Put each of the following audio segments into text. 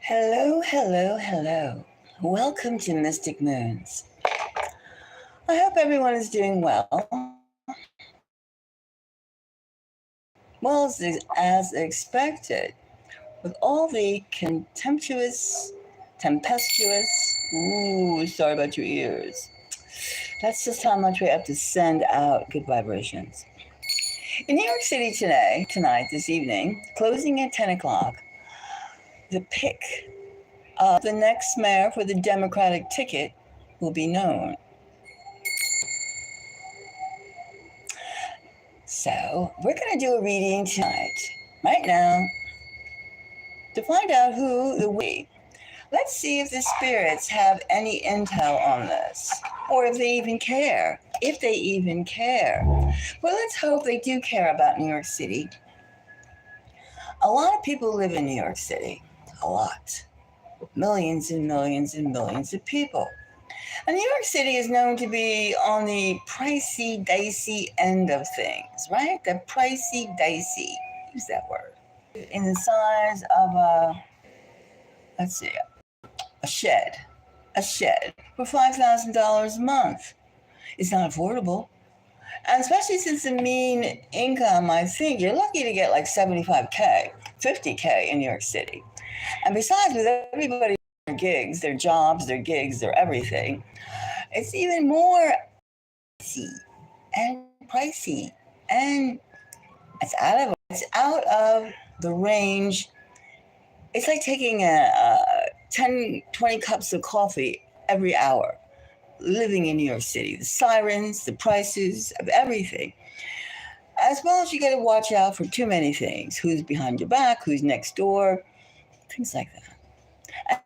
Hello, hello, hello. Welcome to Mystic Moons. I hope everyone is doing well. Well, as expected, with all the tempestuous, sorry about your ears. That's just how much we have to send out good vibrations. In New York City tonight, this evening, closing at 10 o'clock, the pick of the next mayor for the Democratic ticket will be known. So, we're going to do a reading tonight, right now, to find out who the we. Let's see if the spirits have any intel on this, or if they even care. If they even care. Well, let's hope they do care about New York City. A lot of people live in New York City. A lot. Millions and millions and millions of people. And New York City is known to be on the pricey, dicey end of things, right? The pricey, dicey. Use that word. In the size of a shed. A shed for $5,000 a month. It's not affordable. And especially since the mean income, I think you're lucky to get like 75K, 50K in New York City. And besides, with everybody, their gigs, their jobs, their gigs, their everything, it's even more pricey, and it's out of the range. It's like taking 10, 20 cups of coffee every hour, living in New York City. The sirens, the prices of everything. As well as you got to watch out for too many things. Who's behind your back, who's next door, things like that.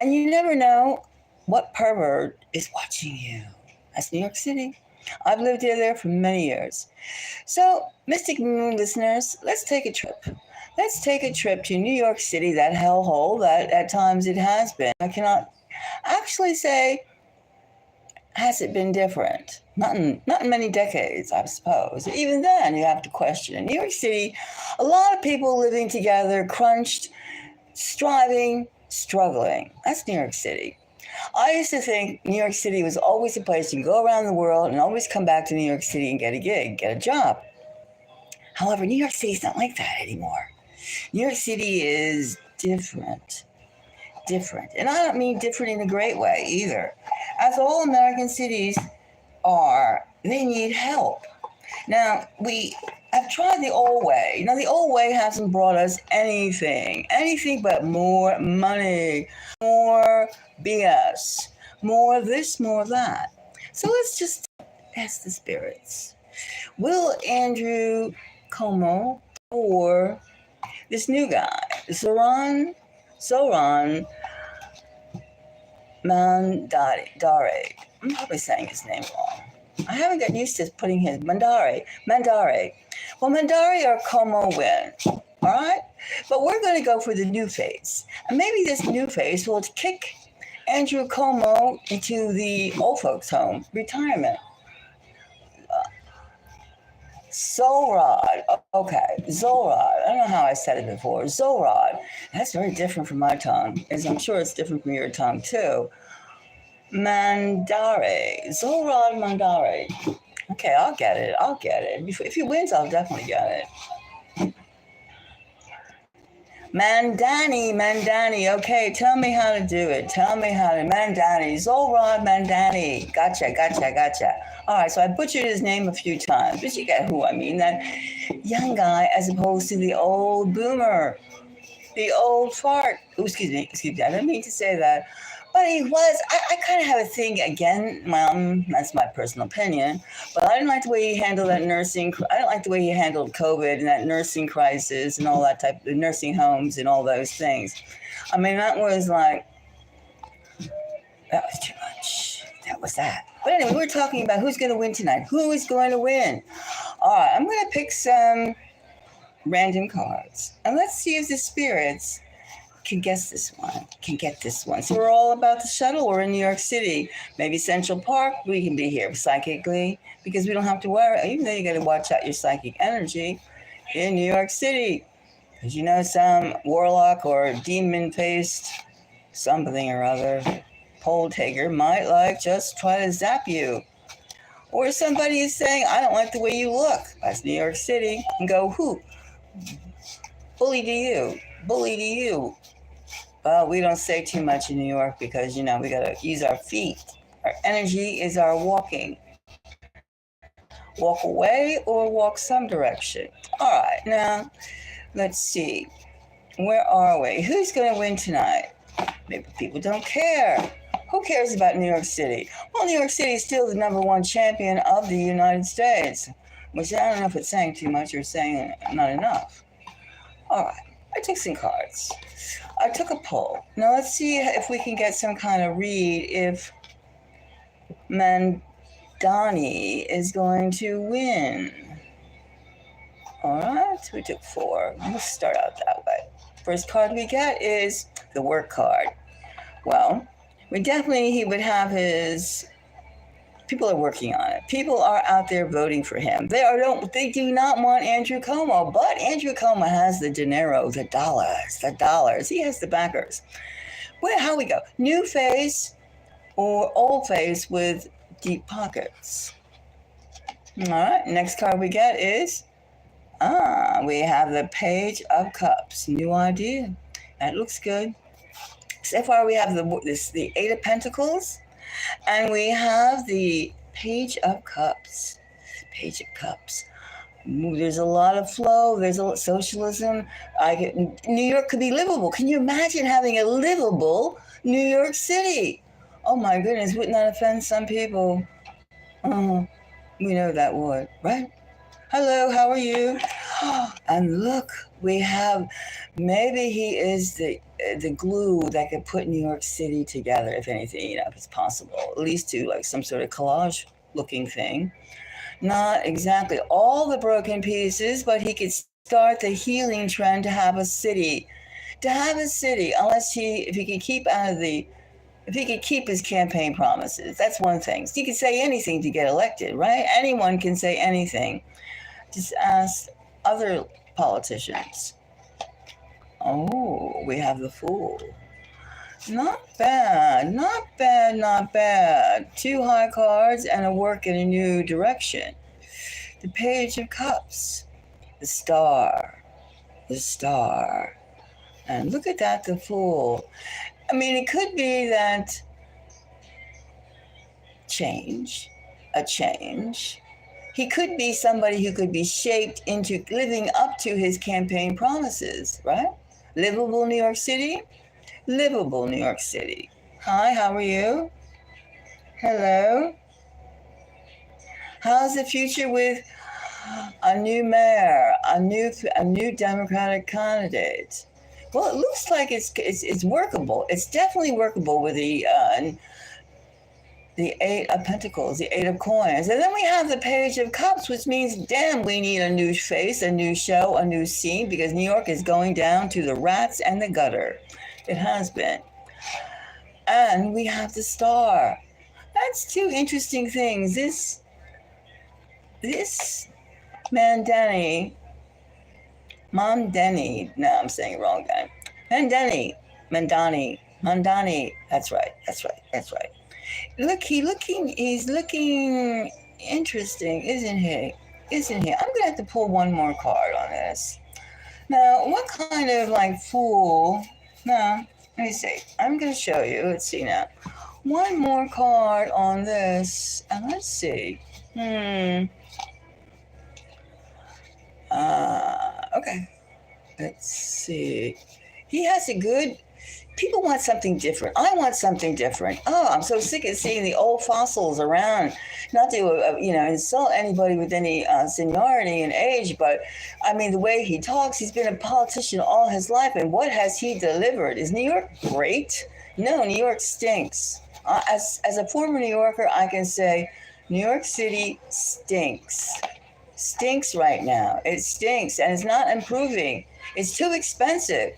And you never know what pervert is watching you. That's New York City. I've lived there for many years. So, Mystic Moon listeners, let's take a trip. Let's take a trip to New York City, that hellhole that at times it has been. I cannot actually say, has it been different? Not in many decades, I suppose. Even then, you have to question. In New York City, a lot of people living together, crunched, striving, struggling. That's New York City. I used to think New York City was always a place you can go around the world and always come back to New York City and get a gig, get a job. However, New York City is not like that anymore. New York City is different. And I don't mean different in a great way either. As all American cities are, they need help. Now, we have tried the old way. You know, the old way hasn't brought us anything but more money, more BS, more this, more that. So let's just ask the spirits. Will Andrew Cuomo or this new guy, Zofran Mamdani, I'm probably saying his name wrong. I haven't got used to putting his Mandari. Well, Mandari or Cuomo win, all right? But we're going to go for the new face. And maybe this new face will kick Andrew Cuomo into the old folks' home, retirement. Zorod. Okay, Zorod. I don't know how I said it before. Zorod. That's very different from my tongue, as I'm sure it's different from your tongue too. Mandare. Zorod Mandare. Okay, I'll get it. If he wins, I'll definitely get it. Mamdani. Okay, tell me how to do it. Mamdani. Zofran Mamdani. Gotcha. All right, so I butchered his name a few times, but you get who I mean. That young guy as opposed to the old boomer, the old fart. Oh, excuse me. I didn't mean to say that. But he was, I kind of have a thing again, that's my personal opinion, but I didn't like the way he handled that I don't like the way he handled COVID and that nursing crisis and all that type of nursing homes and all those things. I mean, that was too much. That was that. But anyway, we're talking about who's going to win tonight. Who is going to win? All right, I'm going to pick some random cards. And let's see if the spirits can get this one. So we're all about the shuttle. We're in New York City. Maybe Central Park. We can be here psychically because we don't have to worry. Even though you got to watch out your psychic energy in New York City. Because some warlock or demon-faced something or other poll taker might like just try to zap you. Or somebody is saying, I don't like the way you look. That's New York City. And go, who? Bully to you. Bully to you. Well, we don't say too much in New York because, we got to use our feet. Our energy is our walking. Walk away or walk some direction. All right, now, let's see. Where are we? Who's going to win tonight? Maybe people don't care. Who cares about New York City? Well, New York City is still the #1 champion of the United States, which I don't know if it's saying too much or saying not enough. All right, I took some cards. I took a poll. Now let's see if we can get some kind of read if Mamdani is going to win. All right, we took 4. We'll start out that way. First card we get is the work card. Well, he would have his people are working on it. People are out there voting for him. They do not want Andrew Cuomo, but Andrew Cuomo has the dinero, the dollars. He has the backers. Well, how we go? New face or old face with deep pockets. All right, next card we get is we have the Page of Cups. New idea. That looks good. So far, we have the Eight of Pentacles, and we have the Page of Cups. Page of Cups. There's a lot of flow. There's a lot of socialism. New York could be livable. Can you imagine having a livable New York City? Oh my goodness, wouldn't that offend some people? We know that would, right? Hello, how are you? And look, we have, maybe he is the glue that could put New York City together, if anything, if it's possible, at least to like some sort of collage looking thing. Not exactly all the broken pieces, but he could start the healing trend to have a city, unless if he could keep his campaign promises. That's one thing. So he could say anything to get elected, right? Anyone can say anything. Just ask other politicians. Oh, we have the Fool. Not bad. 2 high cards and a work in a new direction. The Page of Cups. The Star. And look at that, the Fool. I mean, it could be that a change. He could be somebody who could be shaped into living up to his campaign promises, right? Livable New York City? Livable New York City. Hi, how are you? Hello? How's the future with a new mayor, a new Democratic candidate? Well, it looks like it's workable. It's definitely workable with the Eight of Pentacles, the Eight of Coins. And then we have the Page of Cups, which means, damn, we need a new face, a new show, a new scene, because New York is going down to the rats and the gutter. It has been. And we have the Star. That's 2 interesting things. This Mamdani, no, I'm saying it wrong again. Mamdani. That's right. He's looking interesting, isn't he? I'm gonna have to pull one more card on this. Now, what kind of fool? No, let me see. I'm gonna show you. Let's see now. One more card on this, and let's see. Okay. Let's see. He has a good. People want something different. I want something different. Oh, I'm so sick of seeing the old fossils around. Not to, insult anybody with any seniority and age, but I mean, the way he talks, he's been a politician all his life, and what has he delivered? Is New York great? No, New York stinks. As a former New Yorker, I can say New York City stinks. Stinks right now. It stinks, and it's not improving. It's too expensive.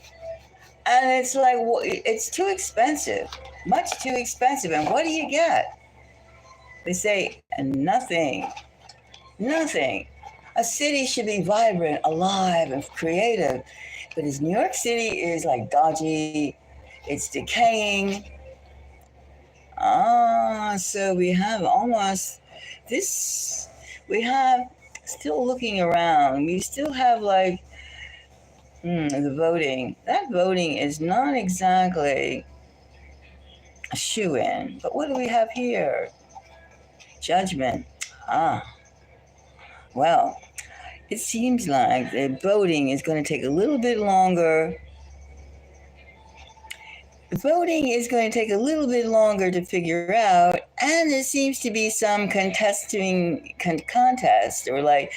And it's like, it's too expensive, much too expensive. And what do you get? They say, nothing. A city should be vibrant, alive, and creative. But as New York City is like dodgy, It's decaying. So we have almost this. We have still looking around. We still have like the voting. That voting is not exactly a shoe-in. But what do we have here? Judgment. Ah, well, it seems like the voting is going to take a little bit longer. Voting is going to take a little bit longer to figure out, and there seems to be some contest, or like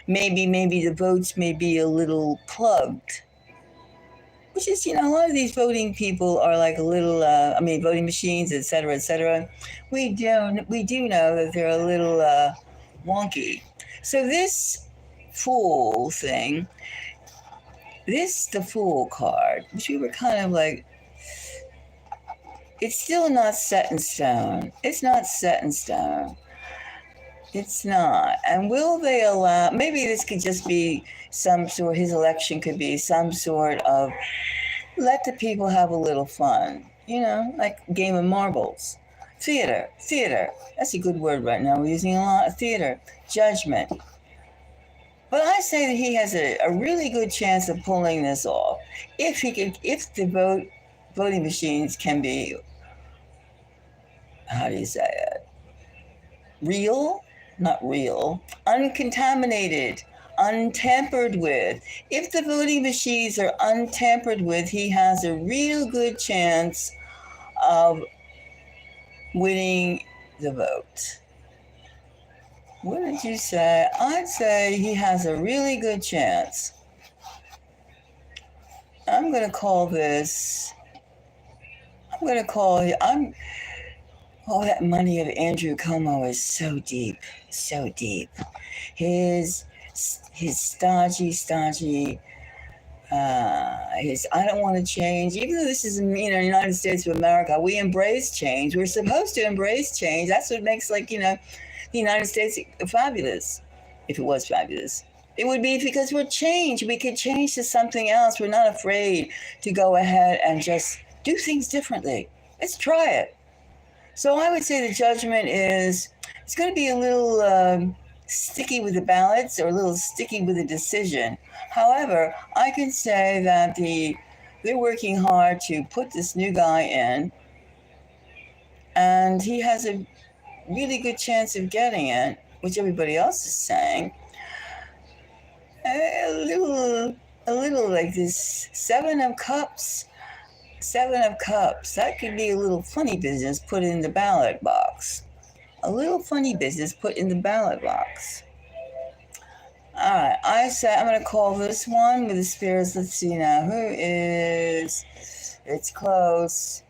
maybe the votes may be a little plugged. Which is, a lot of these voting people are like a little, voting machines, et cetera, et cetera. We do know that they're a little wonky. So this fool thing, the fool card, which we were kind of like, it's still not set in stone. It's not set in stone. It's not. And will they allow, maybe this could just be his election could be some sort of, let the people have a little fun, like a game of marbles. Theater. That's a good word right now. We're using a lot of theater. Judgment. But I say that he has a really good chance of pulling this off. If the voting machines can be, how do you say it? Real? Not real. Uncontaminated. Untampered with. If the voting machines are untampered with, he has a real good chance of winning the vote. What did you say? I'd say he has a really good chance. I'm going to call this. Oh, that money of Andrew Cuomo is so deep, so deep. His stodgy, I don't want to change. Even though this is, United States of America, we embrace change. We're supposed to embrace change. That's what makes, the United States fabulous. If it was fabulous, it would be because we're changed. We could change to something else. We're not afraid to go ahead and just do things differently. Let's try it. So I would say the judgment is, it's going to be a little sticky with the ballots, or a little sticky with the decision. However, I can say that they're working hard to put this new guy in, and he has a really good chance of getting it, which everybody else is saying. A little like this Seven of Cups. That could be a little funny business put in the ballot box. A little funny business put in the ballot box. All right, I say I'm going to call this one with the spirits. Let's see now. It's close.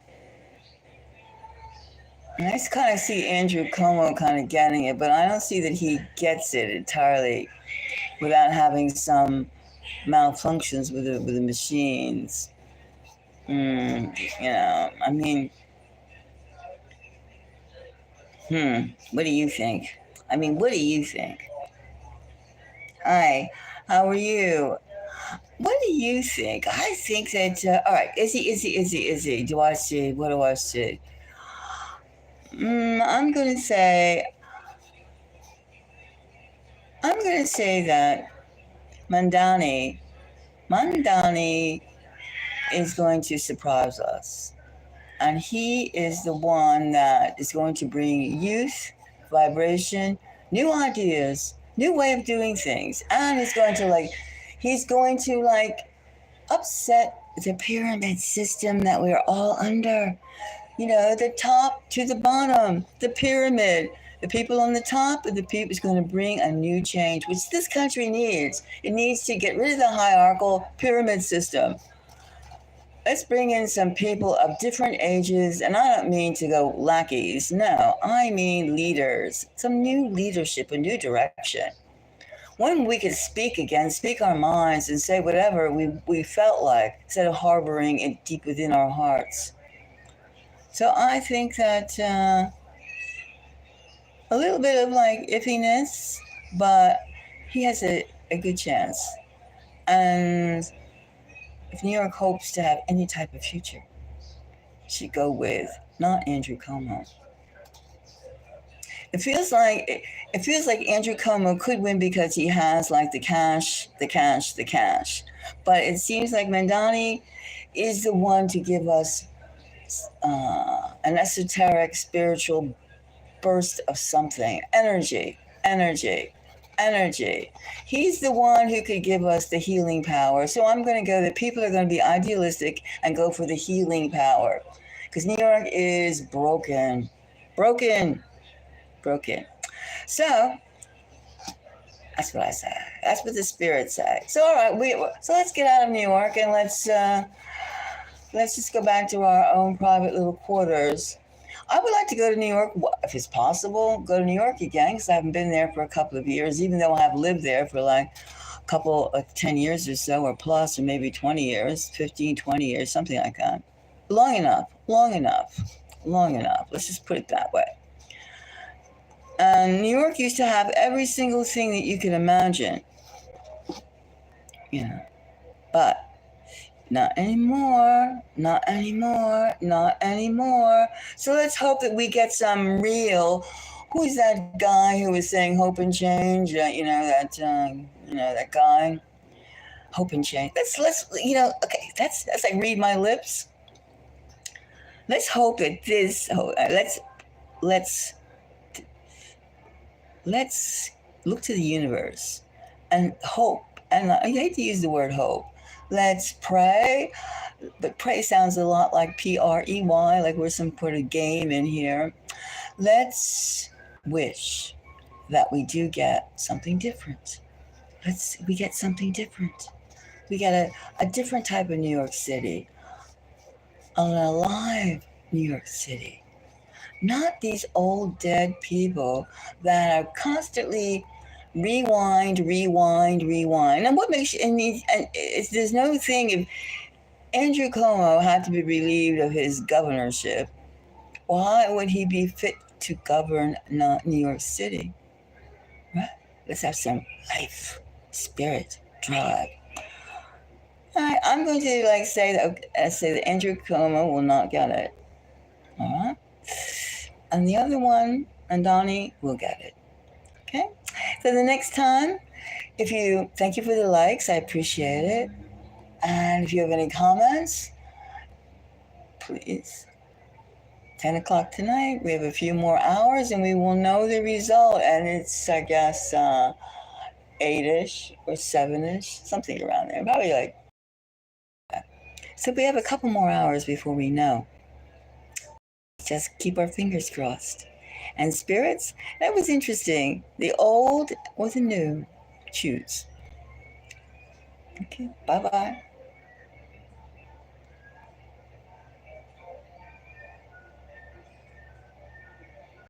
I just kind of see Andrew Cuomo kind of getting it, but I don't see that he gets it entirely without having some malfunctions with the machines. What do you think? What do you think? Hi, how are you? What do you think? I think that, all right, Izzy. Do I see? What do I see? I'm going to say that Mamdani is going to surprise us. And he is the one that is going to bring youth, vibration, new ideas, new way of doing things. And he's going to upset the pyramid system that we're all under. The top to the bottom, the pyramid. The people on the top of the people is going to bring a new change, which this country needs. It needs to get rid of the hierarchical pyramid system. Let's bring in some people of different ages, and I don't mean to go lackeys. No, I mean leaders. Some new leadership, a new direction. When we could speak again, speak our minds, and say whatever we felt like, instead of harboring it deep within our hearts. So I think that a little bit of iffiness, but he has a good chance. And if New York hopes to have any type of future, should go with, not Andrew Cuomo. It feels like Andrew Cuomo could win because he has like the cash. But it seems like Mamdani is the one to give us an esoteric spiritual burst of something, energy. He's the one who could give us the healing power. So I'm going to go that people are going to be idealistic and go for the healing power, because New York is broken. So that's what I say. That's what the spirits say. So all right, so let's get out of New York and let's just go back to our own private little quarters. I would like to go to New York, if it's possible, go to New York again, because I haven't been there for a couple of years, even though I have lived there for like a couple of 10 years or so, or plus, or maybe 20 years, 15, 20 years, something like that. Long enough. Let's just put it that way. And New York used to have every single thing that you could imagine. But not anymore. So let's hope that we get some real. Who's that guy who was saying hope and change? That guy. Hope and change. Let's okay. That's like read my lips. Let's hope that this. Let's look to the universe and hope. And I hate to use the word hope. Let's pray, but pray sounds a lot like PREY, like we're some sort of game in here. Let's wish that we do get something different. We get something different. We get a different type of New York City, an alive New York City. Not these old dead people that are constantly rewind. And what makes there's no thing. If Andrew Cuomo had to be relieved of his governorship, why would he be fit to govern not New York City? Right? Let's have some life, spirit, drive. All right, I'm going to say that Andrew Cuomo will not get it. All right. And the other one, Mamdani, will get it. Okay? So the next time, thank you for the likes, I appreciate it. And if you have any comments, please. 10 o'clock tonight, we have a few more hours and we will know the result. And it's, I guess, 8-ish or 7-ish, something around there. Probably like that. So we have a couple more hours before we know. Just keep our fingers crossed. And spirits, that was interesting. The old or the new, choose. Okay, bye-bye.